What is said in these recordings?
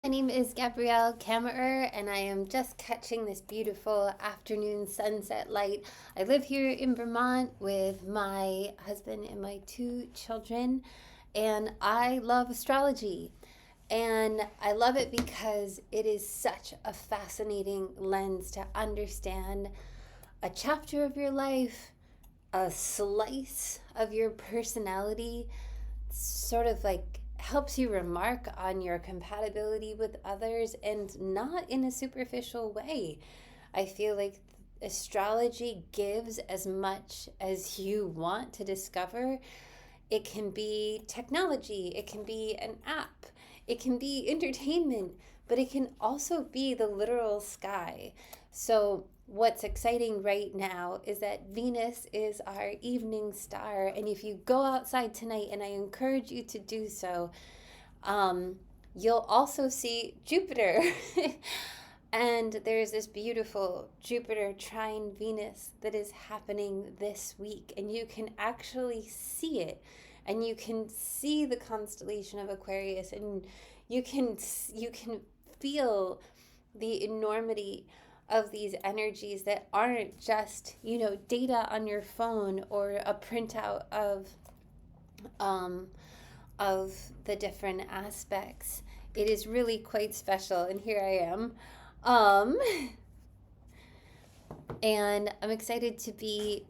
My name is Gabrielle Kammerer, and I am just catching this beautiful afternoon sunset light. I live here in Vermont with my husband and my two children, and I love astrology. And I love it because it is such a fascinating lens to understand a chapter of your life, a slice of your personality, sort of like helps you remark on your compatibility with others, and not in a superficial way. I feel like astrology gives as much as you want to discover. It can be technology, it can be an app, it can be entertainment, but it can also be the literal sky. So, what's exciting right now is that Venus is our evening star. And if you go outside tonight, and I encourage you to do so, um, you'll also see Jupiter. And there's this beautiful Jupiter trine Venus that is happening this week, and you can actually see it, and you can see the constellation of Aquarius, and you can feel the enormity of these energies that aren't just data on your phone or a printout um, of the different aspects. It is really quite special, and here I am. Um, and I'm excited to be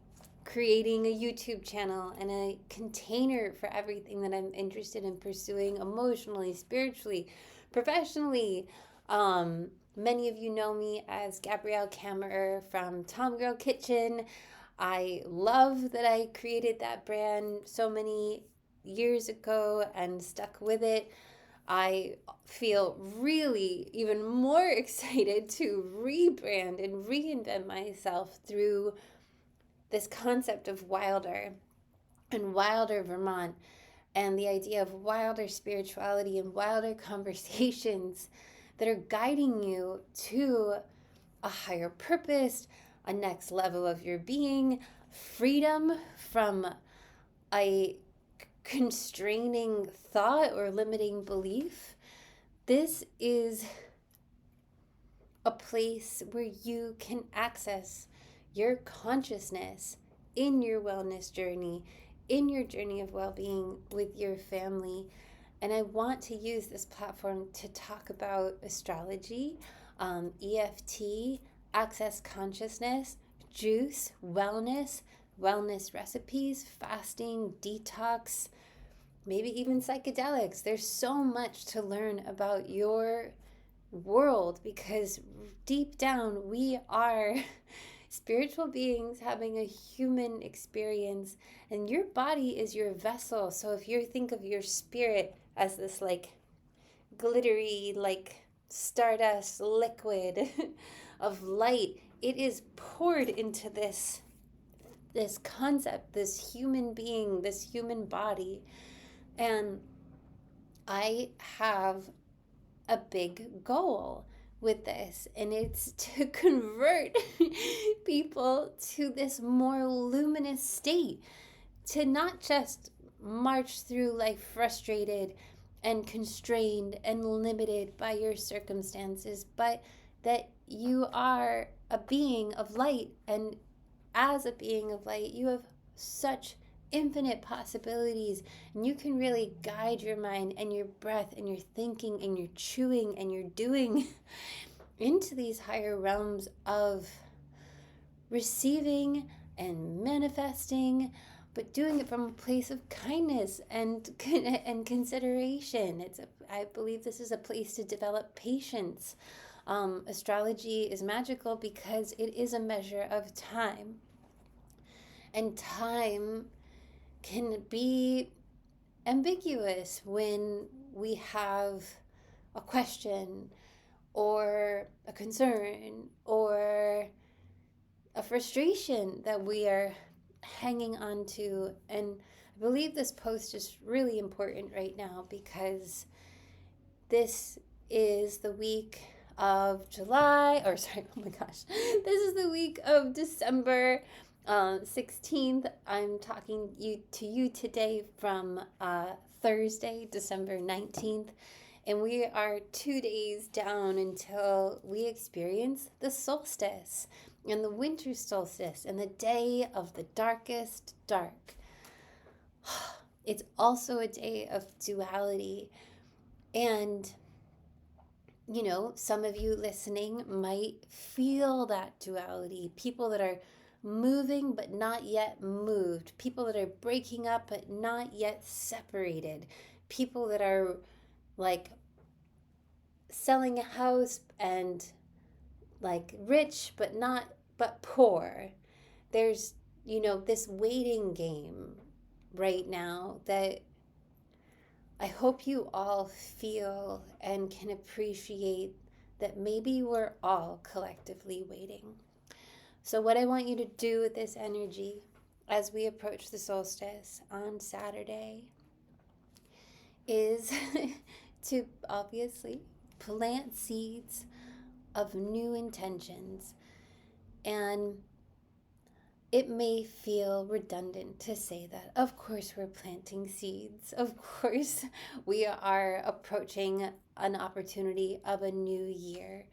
creating a YouTube channel and a container for everything that I'm interested in pursuing emotionally, spiritually, professionally. Many of you know me as Gabrielle Kammerer from Tom Girl Kitchen. I love that I created that brand so many years ago and stuck with it. I feel really even more excited to rebrand and reinvent myself through this concept of Wilder and Wilder Vermont, and the idea of wilder spirituality and wilder conversations that are guiding you to a higher purpose, a next level of your being, freedom from a constraining thought or limiting belief. This is a place where you can access your consciousness in your wellness journey, in your journey of well being with your family. And I want to use this platform to talk about astrology, EFT, access consciousness, juice, wellness recipes, fasting, detox, maybe even psychedelics. There's so much to learn about your world, because deep down we are spiritual beings having a human experience, and your body is your vessel. So if you think of your spirit as this like glittery, like stardust liquid of light, it is poured into this concept, this human being, this human body. And I have a big goal with this, and it's to convert people to this more luminous state, to not just march through life frustrated and constrained and limited by your circumstances, but that you are a being of light, and as a being of light you have such infinite possibilities, and you can really guide your mind and your breath and your thinking and your chewing and your doing into these higher realms of receiving and manifesting, but doing it from a place of kindness and consideration. I believe this is a place to develop patience. Astrology is magical because it is a measure of time, and time can be ambiguous when we have a question or a concern or a frustration that we are hanging on to. And I believe this post is really important right now because this is the week of July, or sorry, oh my gosh, this is the week of December 16th. I'm talking to you today from Thursday, December 19th. And we are 2 days down until we experience the solstice and the winter solstice and the day of the darkest dark. It's also a day of duality. And, you know, some of you listening might feel that duality. People that are moving but not yet moved. People that are breaking up but not yet separated. People that are like selling a house and like rich but poor. There's, you know, this waiting game right now that I hope you all feel and can appreciate, that maybe we're all collectively waiting. So what I want you to do with this energy as we approach the solstice on Saturday is to obviously plant seeds of new intentions. And it may feel redundant to say that. Of course, we're planting seeds. Of course, we are approaching an opportunity of a new year.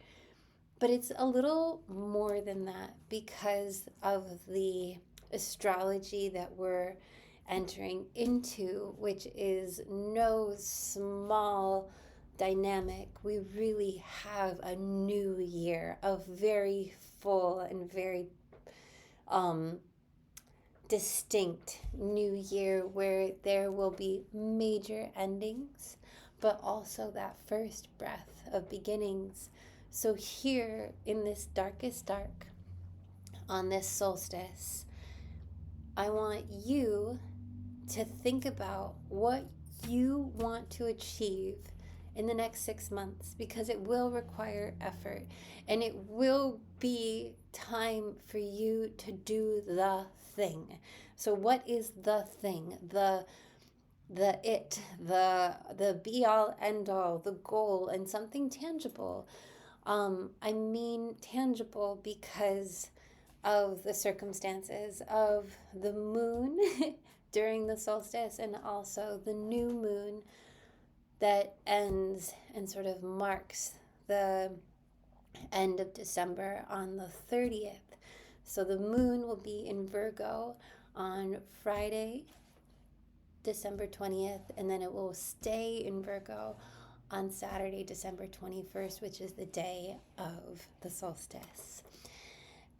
But it's a little more than that because of the astrology that we're entering into, which is no small dynamic. We really have a new year, a very full and very distinct new year where there will be major endings, but also that first breath of beginnings. So here in this darkest dark, on this solstice, I want you to think about what you want to achieve in the next 6 months, because it will require effort and it will be time for you to do the thing. So what is the thing? The be all end all, the goal, and something tangible. I mean tangible because of the circumstances of the moon during the solstice, and also the new moon that ends and sort of marks the end of December on the 30th. So the moon will be in Virgo on Friday, December 20th, and then it will stay in Virgo on Saturday, December 21st, which is the day of the solstice.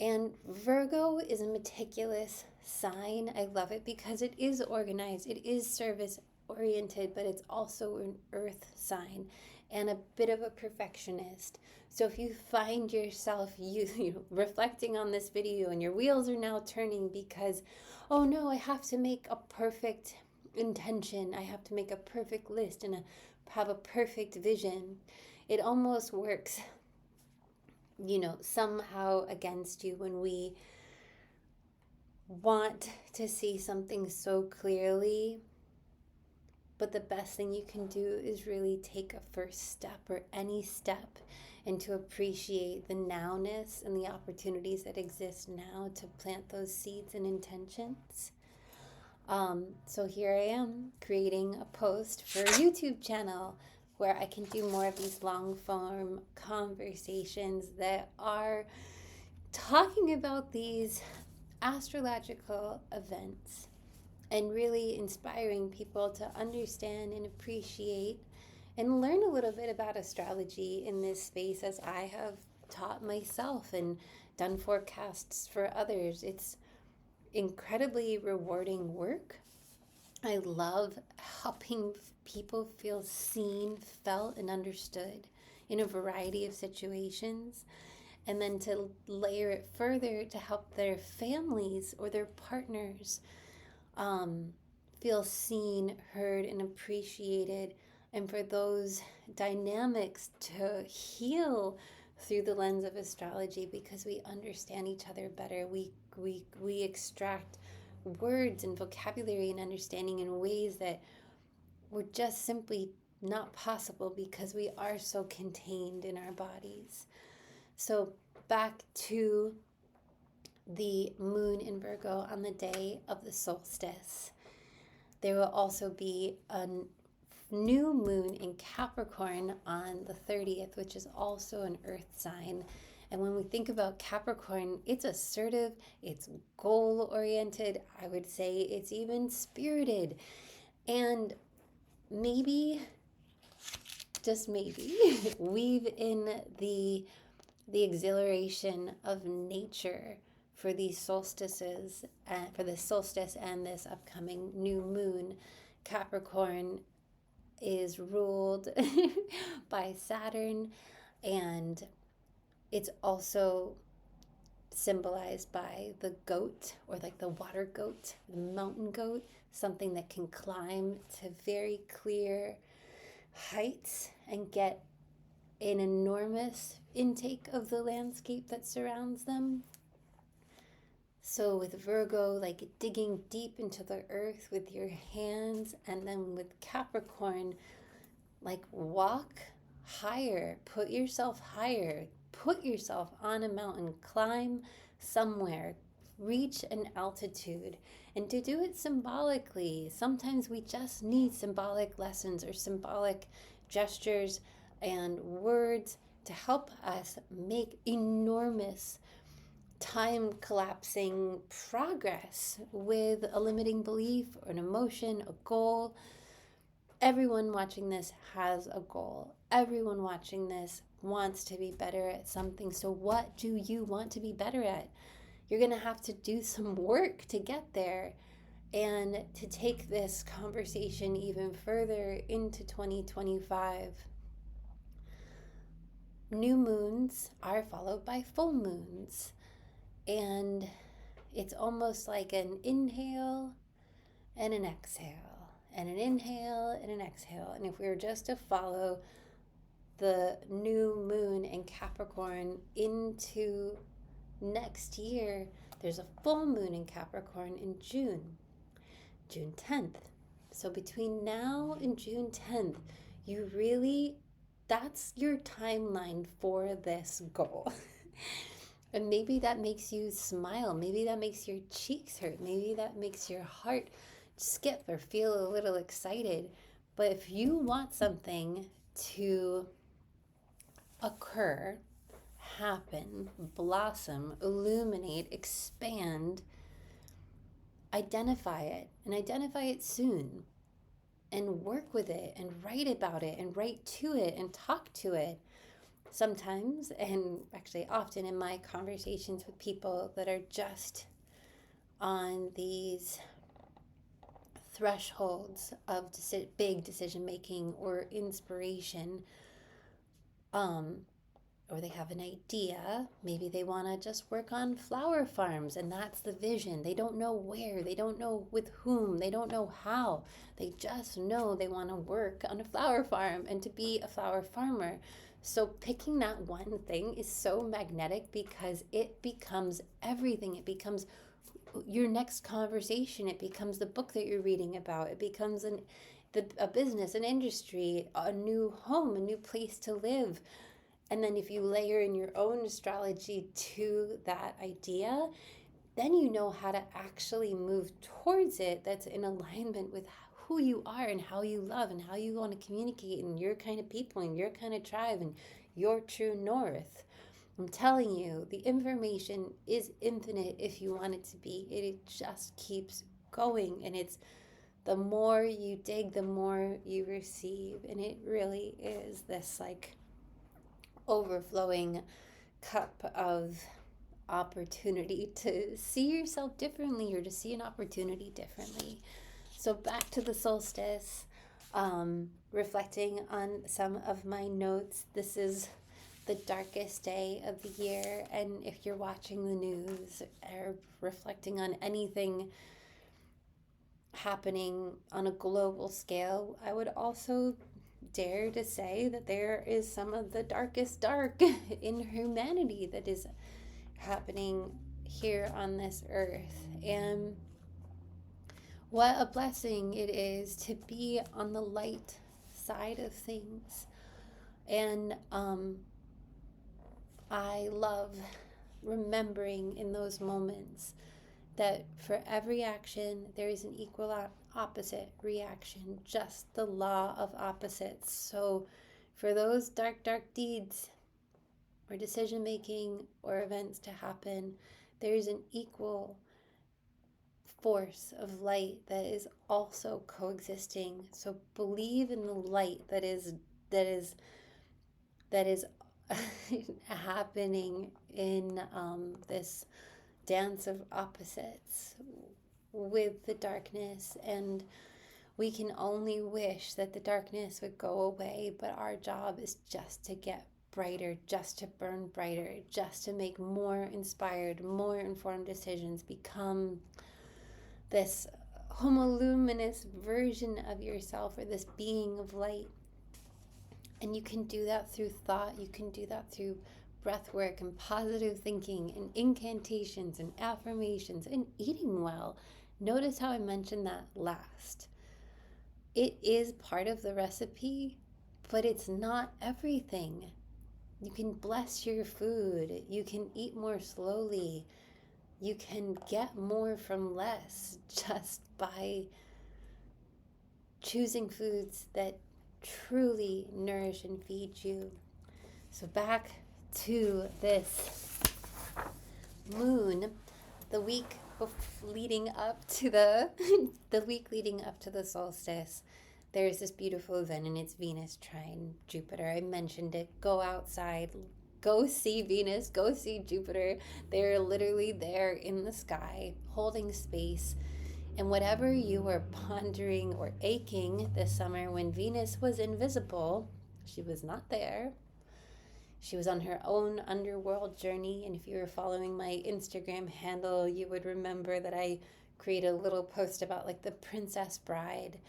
And Virgo is a meticulous sign. I love it because it is organized, it is service oriented, but it's also an earth sign and a bit of a perfectionist. So if you find yourself you reflecting on this video and your wheels are now turning because, oh no, I have to make a perfect intention, I have to make a perfect list and have a perfect vision, it almost works, you know, somehow against you when we want to see something so clearly. But the best thing you can do is really take a first step, or any step, and to appreciate the nowness and the opportunities that exist now to plant those seeds and intentions. So here I am creating a post for a YouTube channel where I can do more of these long form conversations that are talking about these astrological events and really inspiring people to understand and appreciate and learn a little bit about astrology in this space, as I have taught myself and done forecasts for others. It's incredibly rewarding work. I love helping people feel seen, felt, and understood in a variety of situations. And then to layer it further to help their families or their partners feel seen, heard, and appreciated, and for those dynamics to heal through the lens of astrology, because we understand each other better. We extract words and vocabulary and understanding in ways that were just simply not possible because we are so contained in our bodies. So back to the moon in Virgo on the day of the solstice. There will also be a new moon in Capricorn on the 30th, which is also an earth sign. And when we think about Capricorn, it's assertive, it's goal oriented, I would say it's even spirited. And maybe, just maybe, weave in the exhilaration of nature for these solstices, for the solstice and this upcoming new moon. Capricorn is ruled by Saturn, and it's also symbolized by the goat, or like the water goat, the mountain goat, something that can climb to very clear heights and get an enormous intake of the landscape that surrounds them. So with Virgo, like digging deep into the earth with your hands, and then with Capricorn, like walk higher, put yourself higher, put yourself on a mountain, climb somewhere, reach an altitude, and to do it symbolically. Sometimes we just need symbolic lessons or symbolic gestures and words to help us make enormous time collapsing progress with a limiting belief or an emotion, a goal. Everyone watching this has a goal. Everyone watching this wants to be better at something. So what do you want to be better at? You're going to have to do some work to get there. And to take this conversation even further into 2025, new moons are followed by full moons. And it's almost like an inhale and an exhale, and an inhale and an exhale. And if we were just to follow the new moon in Capricorn into next year, there's a full moon in Capricorn in June 10th. So between now and June 10th, that's your timeline for this goal. And maybe that makes you smile. Maybe that makes your cheeks hurt. Maybe that makes your heart skip or feel a little excited. But if you want something to occur, happen, blossom, illuminate, expand, identify it, and identify it soon, and work with it, and write about it, and write to it, and talk to it. Sometimes, and actually often in my conversations with people that are just on these thresholds of big decision making or inspiration, or they have an idea, maybe they want to just work on flower farms, and that's the vision. They don't know where, they don't know with whom, they don't know how. They just know they want to work on a flower farm and to be a flower farmer. So picking that one thing is so magnetic because it becomes everything. It becomes your next conversation. It becomes the book that you're reading about. It becomes a business, an industry, a new home, a new place to live. And then if you layer in your own astrology to that idea, then you know how to actually move towards it that's in alignment with who you are and how you love and how you want to communicate and your kind of people and your kind of tribe and your true north. I'm telling you, the information is infinite if you want it to be. It just keeps going, and it's the more you dig, the more you receive. And it really is this like overflowing cup of opportunity to see yourself differently or to see an opportunity differently. So back to the solstice, reflecting on some of my notes. This is the darkest day of the year, and if you're watching the news or reflecting on anything happening on a global scale, I would also dare to say that there is some of the darkest dark in humanity that is happening here on this earth. And what a blessing it is to be on the light side of things. And I love remembering in those moments that for every action there is an equal opposite reaction, just the law of opposites. So for those dark, dark deeds or decision making or events to happen, there's an equal force of light that is also coexisting. So believe in the light that is happening in this dance of opposites with the darkness. And we can only wish that the darkness would go away, but our job is just to get brighter, just to burn brighter, just to make more inspired, more informed decisions, become this homoluminous version of yourself, or this being of light. And you can do that through thought. You can do that through breath work and positive thinking and incantations and affirmations and eating well. Notice how I mentioned that last. It is part of the recipe, but it's not everything. You can bless your food. You can eat more slowly. You can get more from less just by choosing foods that truly nourish and feed you. So back to this moon, the week leading up to the week leading up to the solstice, there's this beautiful event, and it's Venus trine Jupiter. I mentioned it. Go outside, go see Venus, go see Jupiter. They're literally there in the sky, holding space. And whatever you were pondering or aching this summer when Venus was invisible, she was not there. She was on her own underworld journey. And if you were following my Instagram handle, you would remember that I created a little post about like the Princess Bride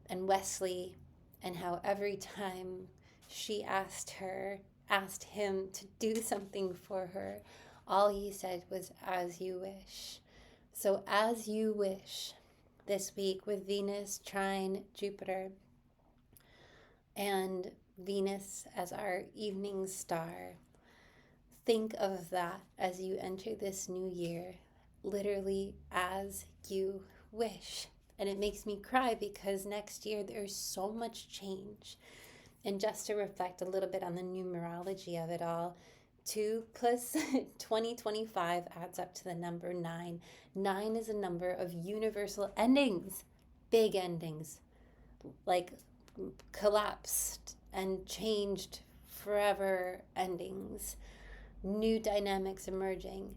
and Wesley, and how every time she asked him to do something for her, all he said was, "As you wish." So as you wish, this week with Venus trine Jupiter and Venus as our evening star, think of that as you enter this new year, literally as you wish. And it makes me cry because next year there's so much change. And just to reflect a little bit on the numerology of it all, 2 plus 2025 adds up to the number 9. 9 is a number of universal endings, big endings, like collapsed and changed forever endings, new dynamics emerging.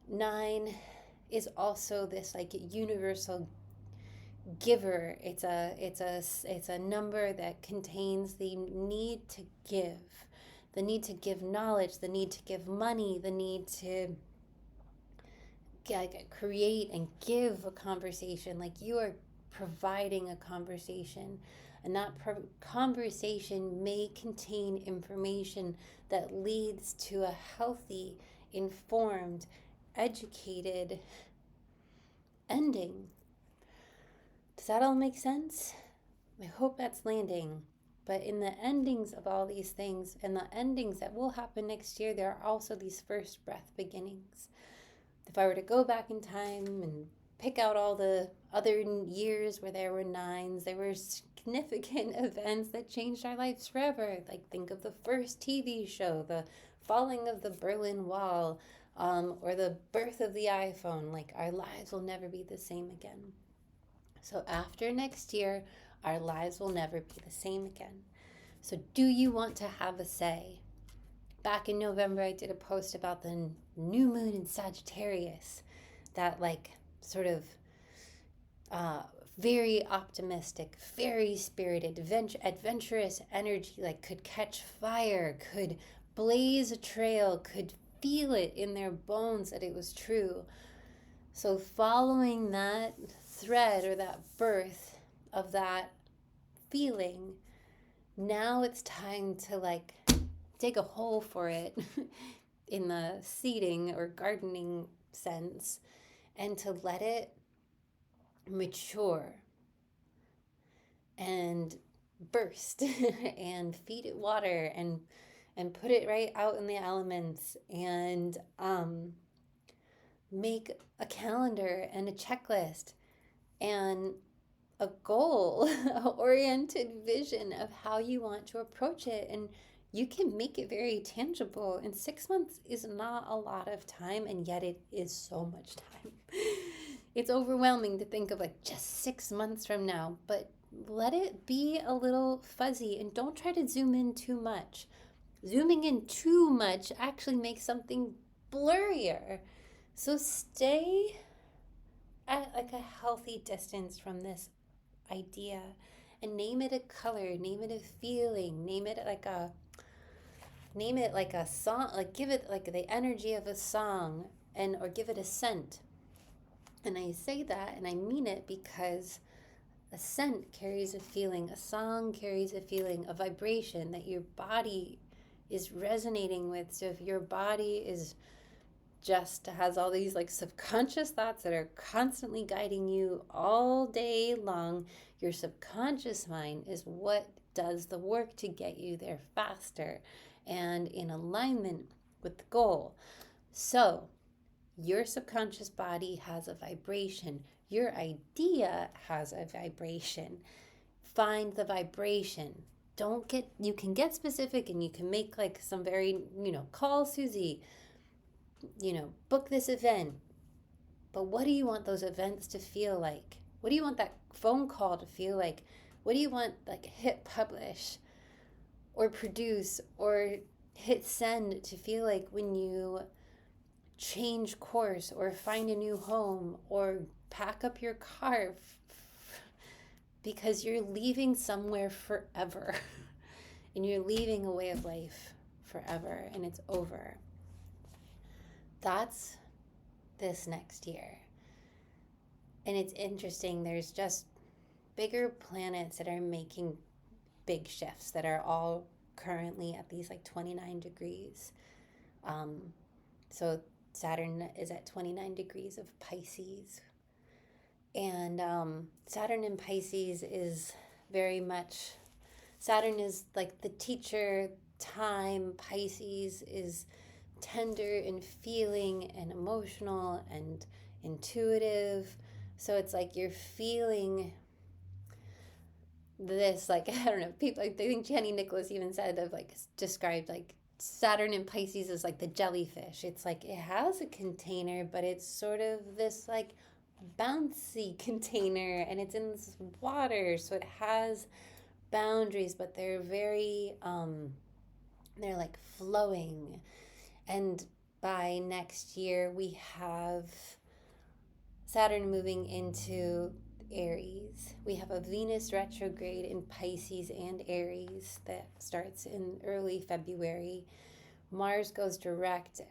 9 is also this like universal giver. It's a number that contains the need to give knowledge, the need to give money, the need to create and give a conversation. Like you are providing a conversation, and that conversation may contain information that leads to a healthy, informed, educated ending. Does that all make sense? I hope that's landing. But in the endings of all these things, and the endings that will happen next year, there are also these first breath beginnings. If I were to go back in time and pick out all the other years where there were 9s, there were significant events that changed our lives forever. Like think of the first TV show, the falling of the Berlin Wall, or the birth of the iPhone. Like our lives will never be the same again. So after next year, our lives will never be the same again. So do you want to have a say? Back in November, I did a post about the new moon in Sagittarius, that like sort of very optimistic, very spirited, adventurous energy, like could catch fire, could blaze a trail, could feel it in their bones that it was true. So following that thread or that birth of that feeling, now it's time to like dig a hole for it in the seeding or gardening sense, and to let it mature and burst and feed it water and put it right out in the elements, and make a calendar and a checklist, and a goal, a oriented vision of how you want to approach it. And you can make it very tangible. And 6 months is not a lot of time, and yet it is so much time. It's overwhelming to think of like just 6 months from now, but let it be a little fuzzy and don't try to zoom in too much. Zooming in too much actually makes something blurrier. So stay at like a healthy distance from this idea and name it a color, name it a feeling, name it like a song, like give it like the energy of a song, and or give it a scent. And I say that and I mean it because a scent carries a feeling, a song carries a feeling, a vibration that your body is resonating with. So if your body is just has all these like subconscious thoughts that are constantly guiding you all day long, your subconscious mind is what does the work to get you there faster and in alignment with the goal. So your subconscious body has a vibration. Your idea has a vibration. Find the vibration. You can get specific and you can make like some very, call Susie, book this event. But what do you want those events to feel like? What do you want that phone call to feel like? What do you want like hit publish or produce or hit send to feel like when you change course or find a new home or pack up your car because you're leaving somewhere forever and you're leaving a way of life forever and it's over. That's this next year. And it's interesting, there's just bigger planets that are making big shifts that are all currently at these like 29 degrees. So Saturn is at 29 degrees of Pisces. And Saturn in Pisces is very much, Saturn is like the teacher, time. Pisces is tender and feeling and emotional and intuitive. So it's like you're feeling this, like, I don't know, people, I think Jenny Nicholas even said of like, described like Saturn in Pisces is like the jellyfish. It's like it has a container, but it's sort of this like bouncy container and it's in this water. So it has boundaries, but they're very, they're like flowing. And by next year, we have Saturn moving into Aries. We have a Venus retrograde in Pisces and Aries that starts in early February. Mars goes direct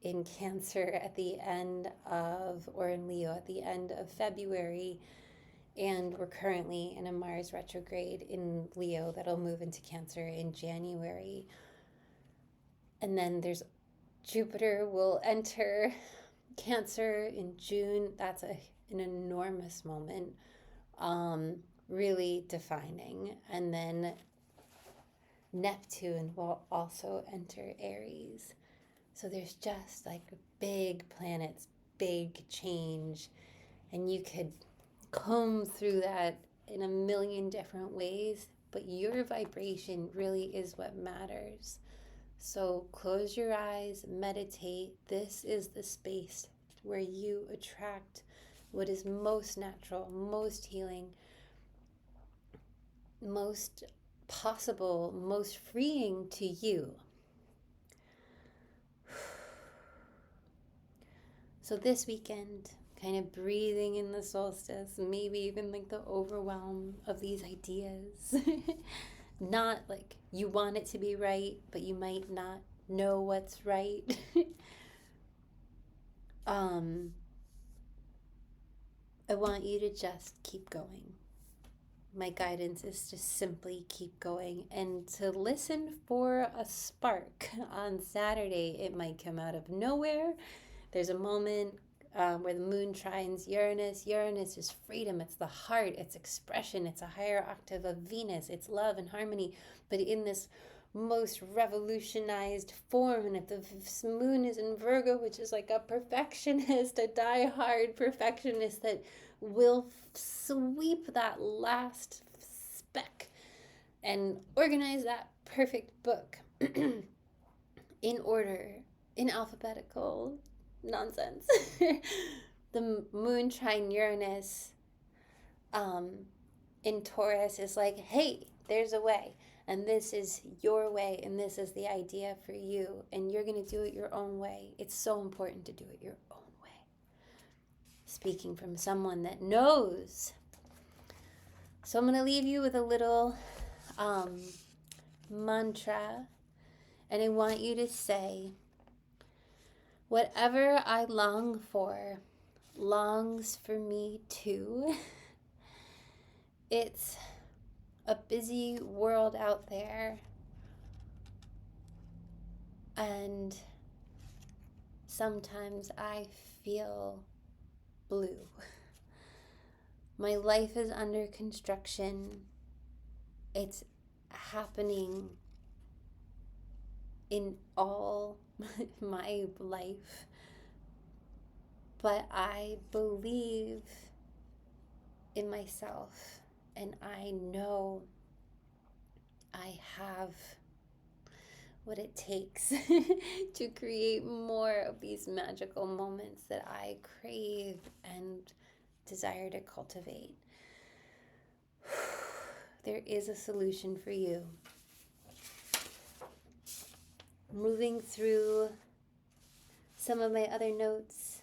in Cancer at the end of, or in Leo at the end of February. And we're currently in a Mars retrograde in Leo that'll move into Cancer in January. And then there's Jupiter will enter Cancer in June. That's an enormous moment, really defining. And then Neptune will also enter Aries. So there's just like big planets, big change. And you could comb through that in a million different ways, but your vibration really is what matters. So close your eyes, meditate. This is the space where you attract what is most natural, most healing, most possible, most freeing to you. So this weekend, kind of breathing in the solstice, maybe even like the overwhelm of these ideas. Not like you want it to be right, but you might not know what's right. I want you to just keep going. My guidance is to simply keep going and to listen for a spark. On Saturday, it might come out of nowhere. There's a moment where the moon trines Uranus. Uranus is freedom. It's the heart. It's expression. It's a higher octave of Venus. It's love and harmony, but in this most revolutionized form. And if the moon is in Virgo, which is like a perfectionist, a die-hard perfectionist that will sweep that last speck and organize that perfect book in order, in alphabetical nonsense. The moon trine Uranus in Taurus is like, hey, there's a way, and this is your way, and this is the idea for you, and you're going to do it your own way. It's so important to do it your own way. Speaking from someone that knows. So I'm going to leave you with a little mantra, and I want you to say, whatever I long for longs for me too. It's a busy world out there, and sometimes I feel blue. My life is under construction. It's happening in all my life, but I believe in myself, and I know I have what it takes to create more of these magical moments that I crave and desire to cultivate. There is a solution for you. Moving through some of my other notes,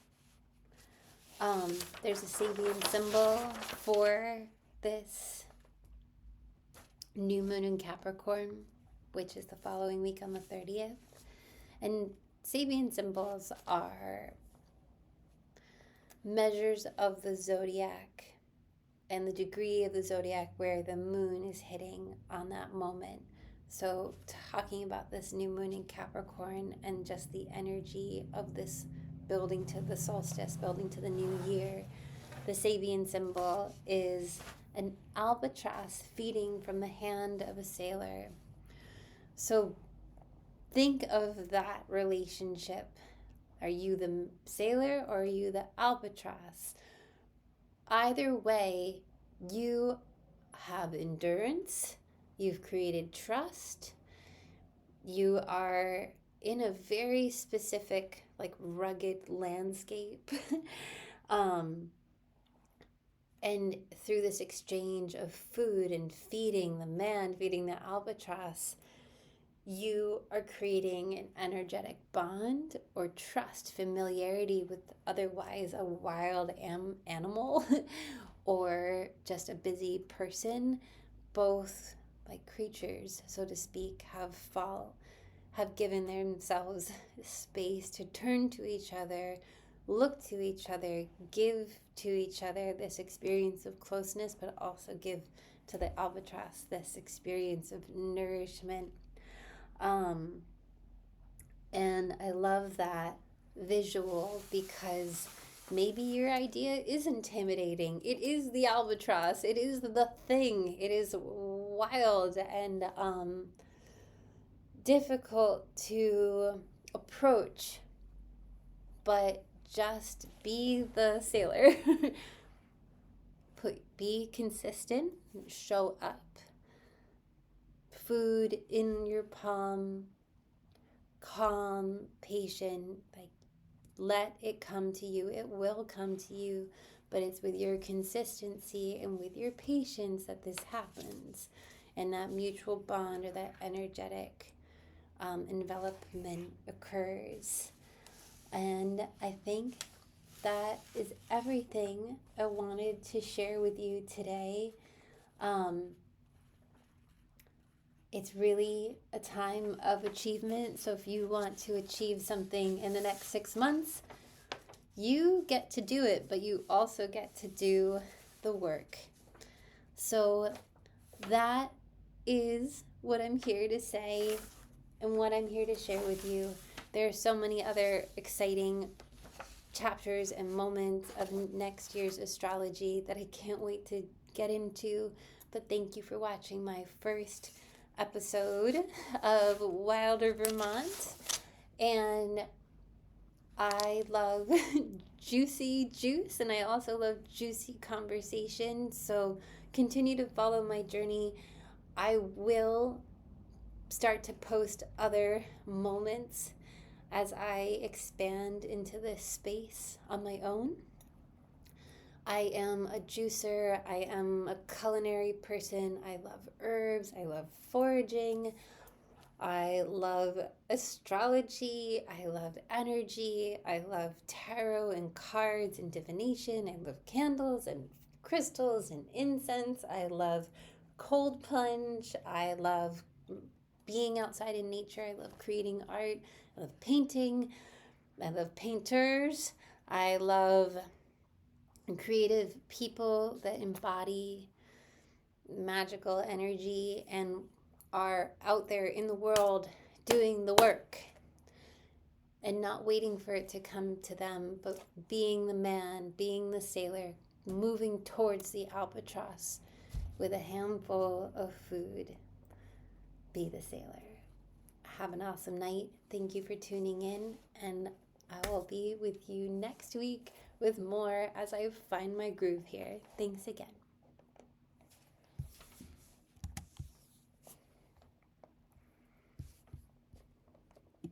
there's a Sabian symbol for this new moon in Capricorn, which is the following week on the 30th. And Sabian symbols are measures of the zodiac and the degree of the zodiac where the moon is hitting on that moment. So talking about this new moon in Capricorn and just the energy of this building to the solstice, building to the new year, the Sabian symbol is an albatross feeding from the hand of a sailor. So think of that relationship. Are you the sailor or are you the albatross? Either way, you have endurance, you've created trust, you are in a very specific, like, rugged landscape. And through this exchange of food and feeding the man, feeding the albatross, you are creating an energetic bond or trust, familiarity with otherwise a wild animal or just a busy person. Both, like creatures, so to speak, have given themselves space to turn to each other, look to each other, give to each other this experience of closeness, but also give to the albatross this experience of nourishment. And I love that visual because maybe your idea is intimidating. It is the albatross. It is the thing. It is wild and difficult to approach, but just be the sailor. Be consistent, show up. Food in your palm, calm, patient, like let it come to you. It will come to you, but it's with your consistency and with your patience that this happens, and that mutual bond or that energetic envelopment occurs. And I think that is everything I wanted to share with you today. It's really a time of achievement. So if you want to achieve something in the next 6 months, you get to do it, but you also get to do the work. So that is what I'm here to say and what I'm here to share with you. There are so many other exciting chapters and moments of next year's astrology that I can't wait to get into. But thank you for watching my first episode of Wilder Vermont. And I love juicy juice, and I also love juicy conversation. So continue to follow my journey. I will start to post other moments as I expand into this space on my own. I am a juicer. I am a culinary person. I love herbs. I love foraging. I love astrology. I love energy. I love tarot and cards and divination. I love candles and crystals and incense. I love cold plunge. I love being outside in nature. I love creating art. I love painting. I love painters. I love creative people that embody magical energy and are out there in the world doing the work and not waiting for it to come to them, but being the man, being the sailor, moving towards the albatross with a handful of food. Be the sailor. Have an awesome night. Thank you for tuning in, and I will be with you next week with more as I find my groove here. Thanks again.